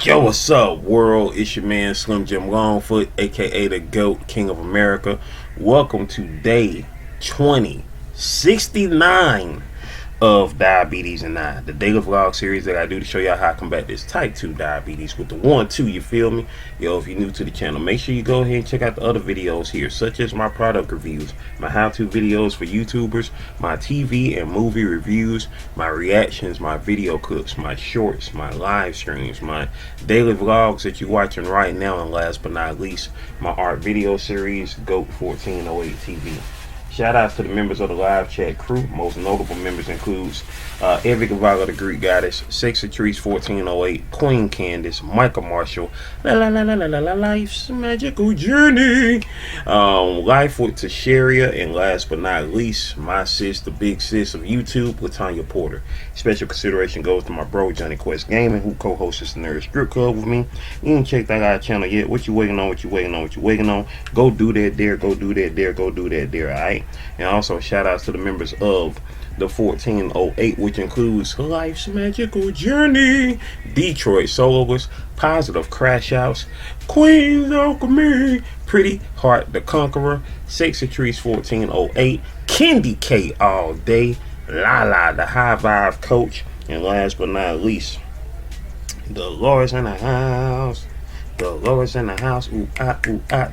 Yo, what's up, world? It's your man Slim Jim Longfoot, aka the GOAT, King of America. Welcome to day 2069 of Diabetes and I, the daily vlog series that I do to show y'all how I combat this type 2 diabetes with the 1-2, you feel me? Yo, if you're new to the channel, make sure you go ahead and check out the other videos here, such as my product reviews, my how-to videos for YouTubers, my TV and movie reviews, my reactions, my video clips, my shorts, my live streams, my daily vlogs that you're watching right now, and last but not least, my art video series, GOAT 1408 TV. Shout outs to the members of the live chat crew. Most notable members includes Every Gavala, the Greek Goddess, Sexatrice 1408, Queen Candace, Michael Marshall, Life's Magical Journey, Life with Tasharia, and last but not least, my sis, the big sis of YouTube, Latanya Porter. Special consideration goes to my bro Johnny Quest Gaming, who co-hosts the Nerd Strip Club with me. You ain't checked that out channel yet. What you waiting on? What you waiting on? What you waiting on? Go do that there. Go do that there. Go do that there. All right. And also shout outs to the members of the 1408, which includes Life's Magical Journey, Detroit Soloist, Positive Crash Outs, Queen's Alchemy, Pretty Heart the Conqueror, Sexatrice 1408, Kendi K All Day, Lala the High Vibe Coach, and last but not least, the Lord's in the house. The Lord's in the house, the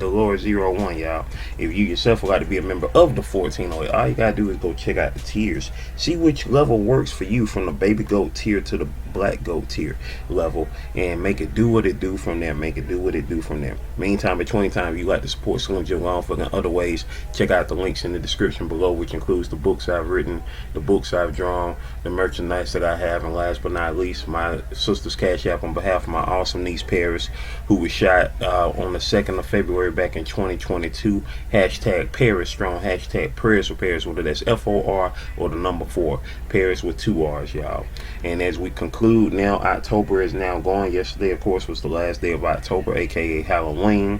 Lord 01, y'all. If you yourself would like to be a member of the 1408, all you gotta do is go check out the tiers. See which level works for you, from the baby goat tier to the black goat tier level, and make it do what it do from there. Make it do what it do from there. Meantime, between time, if you like to support Slim Jim Longfoot in other ways, check out the links in the description below, which includes the books I've written, the books I've drawn, the merchandise that I have, and last but not least, my sister's cash app on behalf of my awesome niece Paris, who was shot on the 2nd of February back in 2022. Hashtag Paris Strong, hashtag Prayers for Paris, whether that's FOR or the number 4. Paris with 2 R's, y'all. And as we conclude now, October is now gone. Yesterday, of course, was the last day of October, aka Halloween.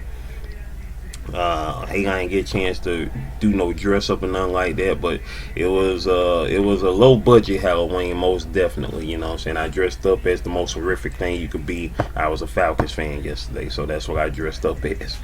Hey, I ain't get a chance to do no dress up and nothing like that, but it was a low budget Halloween, most definitely. You know what I'm saying? I dressed up as the most horrific thing you could be. I was a Falcons fan yesterday, so that's what I dressed up as.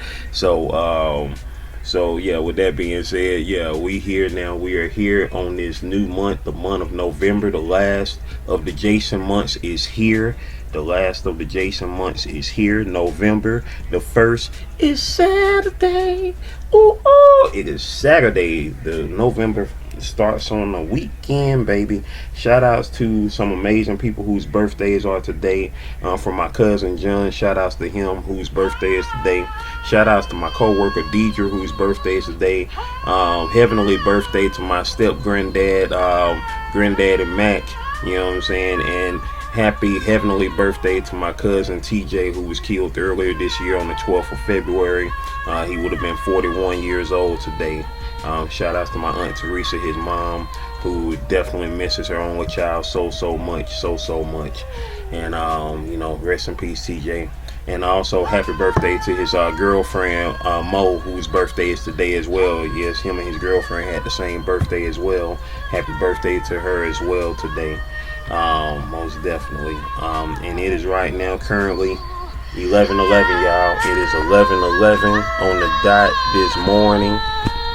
So yeah, with that being said, yeah, we here now. We are here on this new month, the month of November. The last of the Jason months is here. The last of the Jason months is here. November the 1st is Saturday. Ooh, ooh. It is Saturday. The November starts on the weekend, baby. Shout outs to some amazing people whose birthdays are today. From my cousin John, shout outs to him whose birthday is today. Shout outs to my co-worker Deidre, whose birthday is today. Heavenly birthday to my step granddad, Granddaddy Mac. You know what I'm saying? And happy heavenly birthday to my cousin TJ, who was killed earlier this year on the 12th of February. He would have been 41 years old today. Shout outs to my Aunt Teresa, his mom, who definitely misses her only child so much. And you know, rest in peace, TJ. And also happy birthday to his girlfriend Mo, whose birthday is today as well. Yes, him and his girlfriend had the same birthday as well. Happy birthday to her as well today. Most definitely. And it is right now currently 11:11, y'all. It is 11:11 on the dot this morning,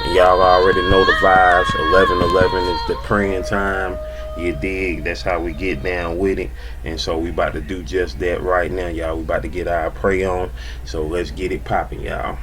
and y'all already know the vibes. 11:11 is the praying time. You dig? That's how we get down with it. And so we about to do just that right now, y'all. We about to get our pray on. So let's get it popping, y'all.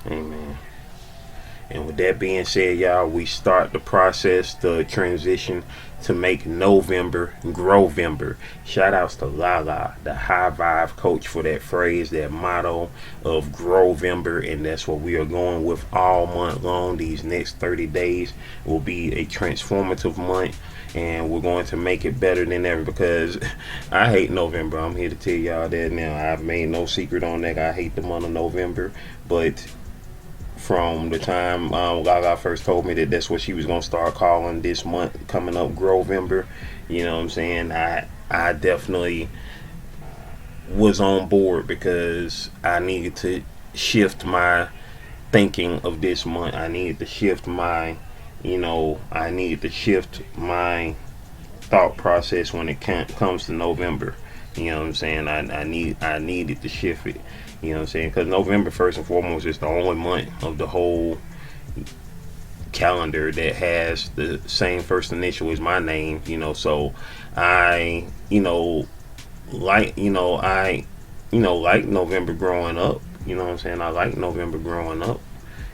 Amen. And with that being said, y'all, we start the process, the transition to make November GROWVEMBER. Shout outs to Lala, the high vibe coach, for that phrase, that motto of GROWVEMBER. And that's what we are going with all month long. These next 30 days will be a transformative month, and we're going to make it better than ever, because I hate November. I'm here to tell y'all that now. I've made no secret on that. I hate the month of November. But from the time Gaga first told me that that's what she was going to start calling this month coming up, GROWVEMBER, you know what I'm saying, I definitely was on board, because I needed to shift my thinking of this month. I needed to shift my, I needed to shift my thought process when it comes to November. You know what I'm saying? I needed to shift it. You know what I'm saying? Because November, first and foremost, is the only month of the whole calendar that has the same first initial as my name. So I, like November growing up. You know what I'm saying? I like November growing up.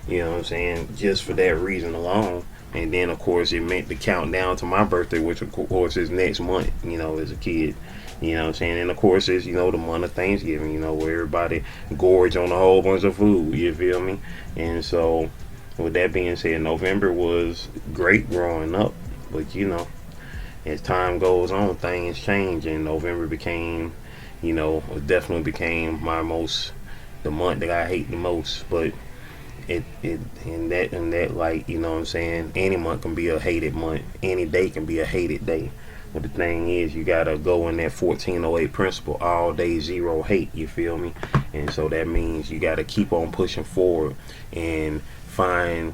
You know what I'm saying? Just for that reason alone. And then, of course, it meant the countdown to my birthday, which, of course, is next month, as a kid. You know what I'm saying? And, of course, it's, the month of Thanksgiving, where everybody gorge on a whole bunch of food, you feel me? And so, with that being said, November was great growing up. But, as time goes on, things change. And November became, definitely became the month that I hate the most. But it in that light, you know what I'm saying, any month can be a hated month, any day can be a hated day. But the thing is, you gotta go in that 1408 principle, all day zero hate, you feel me? And so that means you gotta keep on pushing forward and find,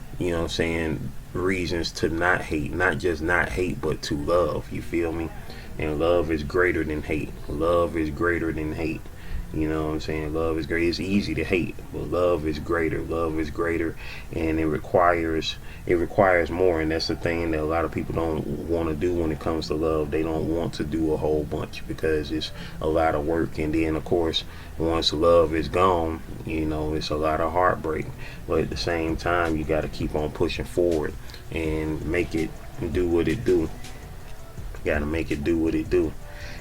reasons to not hate, not just not hate, but to love, you feel me? And love is greater than hate. Love is greater than hate. You know what I'm saying? Love is great. It's easy to hate, but love is greater. Love is greater, and it requires more. And that's the thing that a lot of people don't want to do when it comes to love. They don't want to do a whole bunch, because it's a lot of work. And then, of course, once love is gone, it's a lot of heartbreak. But at the same time, you got to keep on pushing forward and make it do what it do. Got to make it do what it do.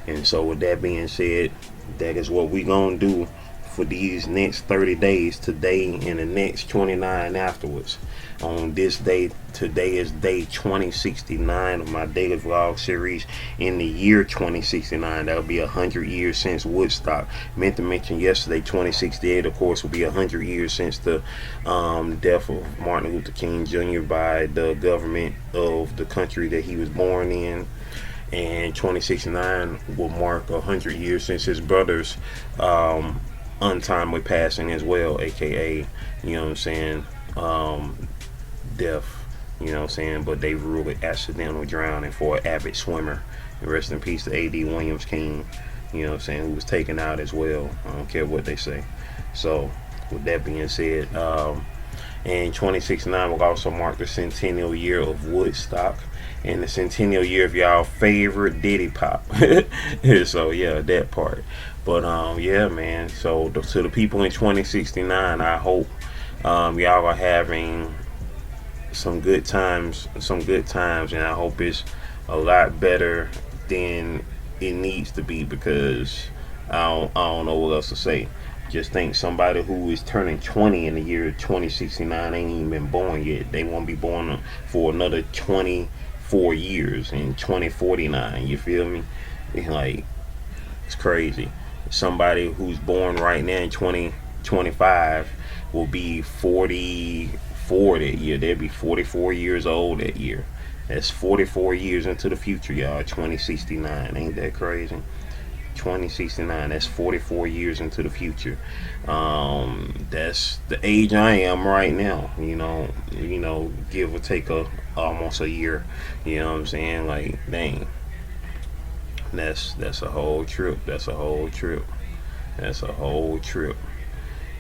And so, with that being said, that is what we gonna do for these next 30 days, today and the next 29 afterwards. On this day, today is day 2069 of my daily vlog series. In the year 2069, that'll be 100 years since Woodstock. Meant to mention yesterday, 2068, of course, will be 100 years since the death of Martin Luther King Jr. by the government of the country that he was born in. And 2069 will mark 100 years since his brother's untimely passing as well, aka, death, but they ruled it accidental drowning for an avid swimmer. And rest in peace to A.D. Williams King, who was taken out as well. I don't care what they say. So, with that being said, and 2069 will also mark the centennial year of Woodstock, and the centennial year of y'all favorite Diddy Pop. So yeah, that part. But yeah, man, so to the people in 2069, I hope y'all are having some good times, and I hope it's a lot better than it needs to be, because I don't know what else to say. Just think, somebody who is turning 20 in the year 2069 ain't even been born yet. They won't be born for another 24 years in 2049. You feel me? It's crazy. Somebody who's born right now in 2025 will be 44 that year. They'll be 44 years old that year. That's 44 years into the future, y'all. 2069. Ain't that crazy? 2069, that's 44 years into the future. That's the age I am right now, give or take almost a year. You know what I'm saying? Dang, that's a whole trip. That's a whole trip.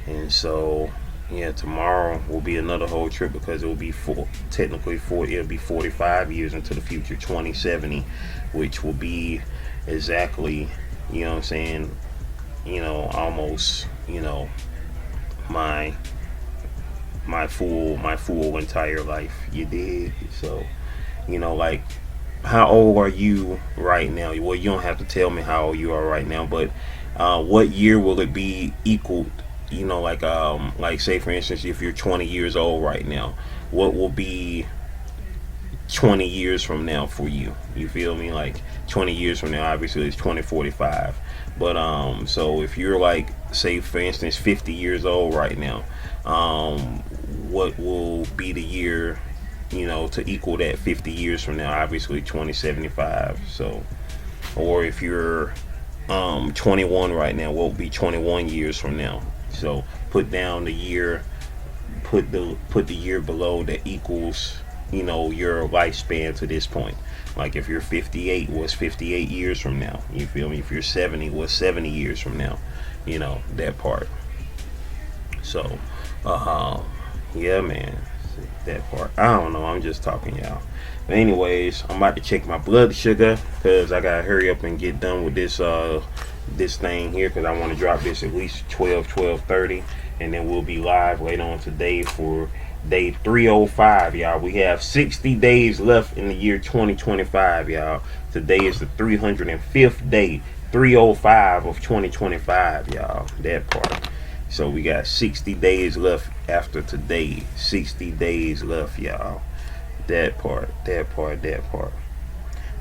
And so, yeah, tomorrow will be another whole trip, because it will be it'll be 45 years into the future, 2070, which will be exactly, almost, my my full entire life. You did. So, you know, like, how old are you right now? Well, you don't have to tell me how old you are right now, but what year will it be equaled? You know, like say for instance, if you're 20 years old right now, what will be 20 years from now for you? You feel me? Like 20 years from now, obviously it's 2045. But so if you're like, say for instance, 50 years old right now, what will be the year, you know, to equal that 50 years from now? Obviously 2075. So, or if you're 21 right now, what will be 21 years from now? So put down the year, put the year below that equals, you know, your lifespan to this point. Like if you're 58, what's 58 years from now? You feel me? If you're 70, what's 70 years from now? You know, that part. So yeah, man, that part. I don't know, I'm just talking, y'all. But anyways, I'm about to check my blood sugar because I gotta hurry up and get done with this thing here, because I want to drop this at least 12:30, and then we'll be live later on today for day 305, y'all. We have 60 days left in the year 2025, y'all. Today is the 305th day, 305 of 2025, y'all. That part. So we got 60 days left after today. 60 days left, y'all. That part.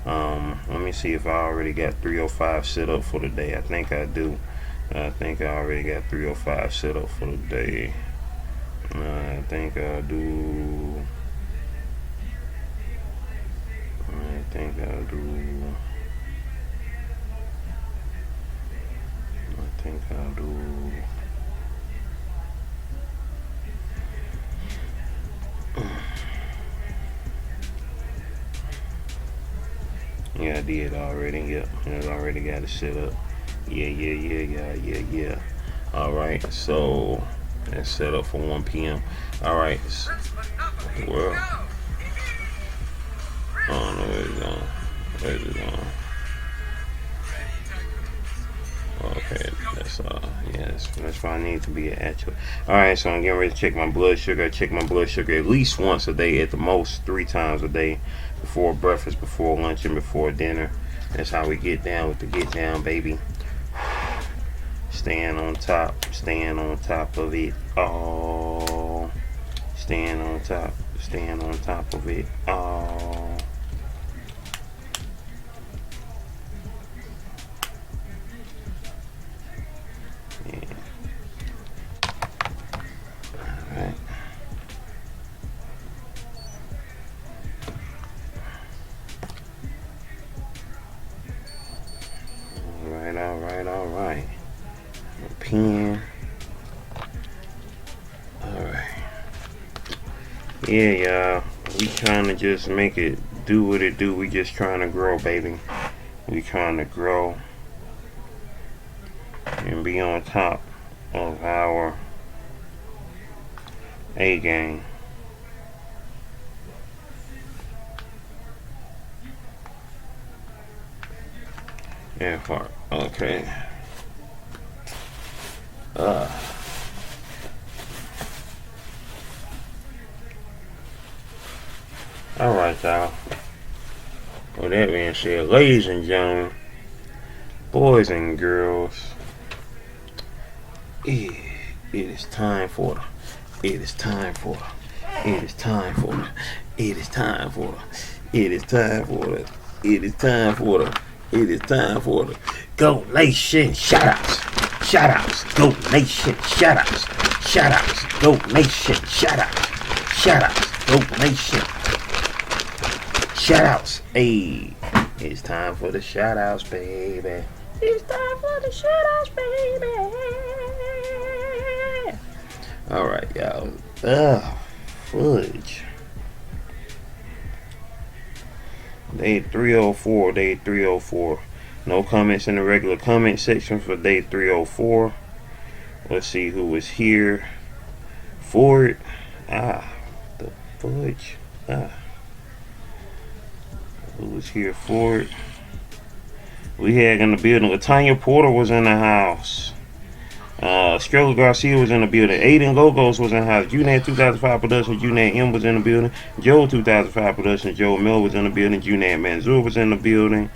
Let me see if I already got 305 set up for the day. I think I do. I think I already got 305 set up for the day. I think I do. I think I do. I think I do. Yeah, I did already. Yep, I already got it set up. Yeah. All right, so that's set up for 1 p.m. All right. Well, I don't know where it's going. Where's it going? Okay, that's fine. I need to be actual. All right, so I'm getting ready to check my blood sugar. I check my blood sugar at least once a day, at the most 3 times a day, before breakfast, before lunch, and before dinner. That's how we get down with the get down, baby. Staying on top of it all. Staying on top of it all. Yeah. Alright. Alright. Pen. Alright. Yeah, y'all. We trying to just make it do what it do. We just trying to grow, baby. We trying to grow and be on top of our A game. Yeah, part. Okay. Alright, y'all. With that being said, ladies and gentlemen, boys and girls, it is time for the Go Nation shoutouts, Go Nation shoutouts, Go Nation shoutouts, Go Nation shoutouts. Hey, it's time for the shoutouts, baby. It's time for the shoutouts, baby. Alright, y'all. Fudge. Day 304. No comments in the regular comment section for day 304. Let's see who was here for it. The fudge. Who was here for it? We had in the building. Latanya Porter was in the house. Struggle Garcia was in the building. Aiden Logos was in the house. Junad 2005 Productions. Junad M was in the building. Joe 2005 Productions. Joe Miller was in the building. Junad Manzur was in the building.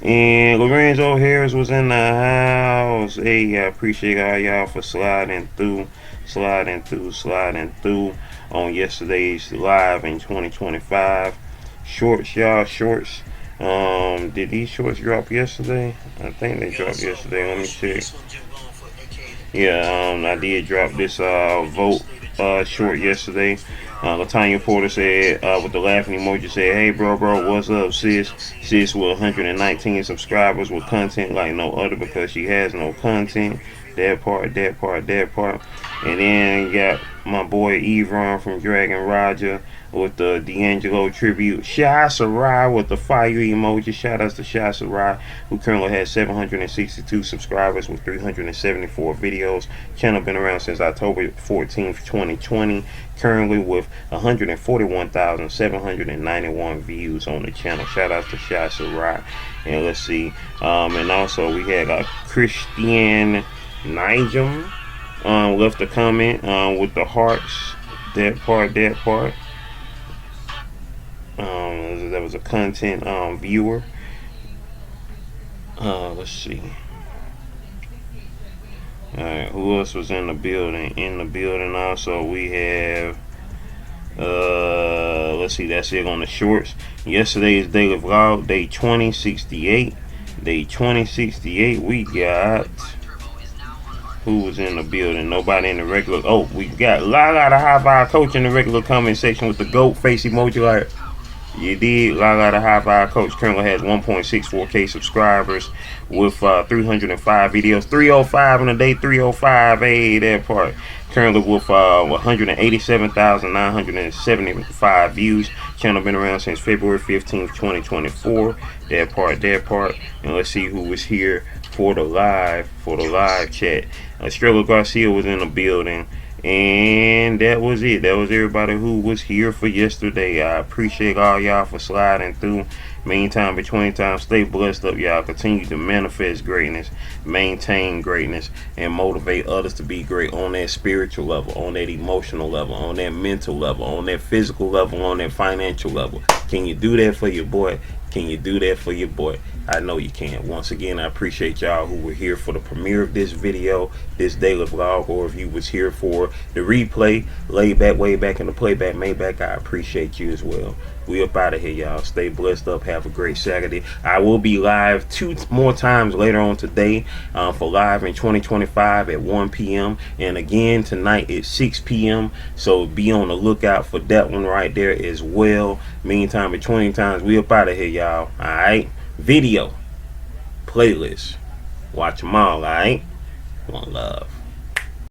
And Lorenzo Harris was in the house. Hey, I appreciate all y'all for sliding through on yesterday's live in 2025. Shorts, y'all, shorts. Did these shorts drop yesterday? I think they dropped yesterday. Let me check. Yeah, I did drop this vote short yesterday. Latanya Porter said with the laughing emoji, said, "Hey bro, what's up, sis? Sis with 119 subscribers with content like no other because she has no content." That part. And then you got my boy Evron from Dragon Roger with the D'Angelo tribute. Shy Sarai with the fire emoji. Shout outs to Shy Sarai, who currently has 762 subscribers with 374 videos. Channel been around since October 14th, 2020. Currently with 141,791 views on the channel. Shout outs to Shy Sarai. And let's see. And also we had Christian Nigel left a comment with the hearts. That part. That was a content viewer. Let's see. Alright, who else was in the building? In the building also we have let's see, that's it on the shorts. Yesterday's daily vlog, day 2068. Day 2068, we got, who was in the building? Nobody in the regular. Oh, we got Lala the High Five Coach in the regular comment section with the goat face emoji. Like, you did. Lala the High Five Coach currently has 1.64K subscribers with 305 videos. 305 in a day, 305. Hey, that part. Currently with 187,975 views. Channel been around since February 15th, 2024. That part. And let's see who was here for the live chat. Struggle Garcia was in the building. And that was it. That was everybody who was here for yesterday. I appreciate all y'all for sliding through. Meantime, between time, stay blessed up, y'all. Continue to manifest greatness, maintain greatness, and motivate others to be great on that spiritual level, on that emotional level, on that mental level, on that physical level, on that financial level. Can you do that for your boy? Can you do that for your boy? I know you can. Once again, I appreciate y'all who were here for the premiere of this video, this daily vlog, or if you was here for the replay, laid back, way back in the playback, Maybach, I appreciate you as well. We up out of here, y'all. Stay blessed up. Have a great Saturday. I will be live 2 more times later on today for live in 2025 at 1 p.m. and again tonight at 6 p.m. So be on the lookout for that one right there as well. Meantime, between times, we up out of here, y'all. All right. Video, playlist, watch them all. All right. One love.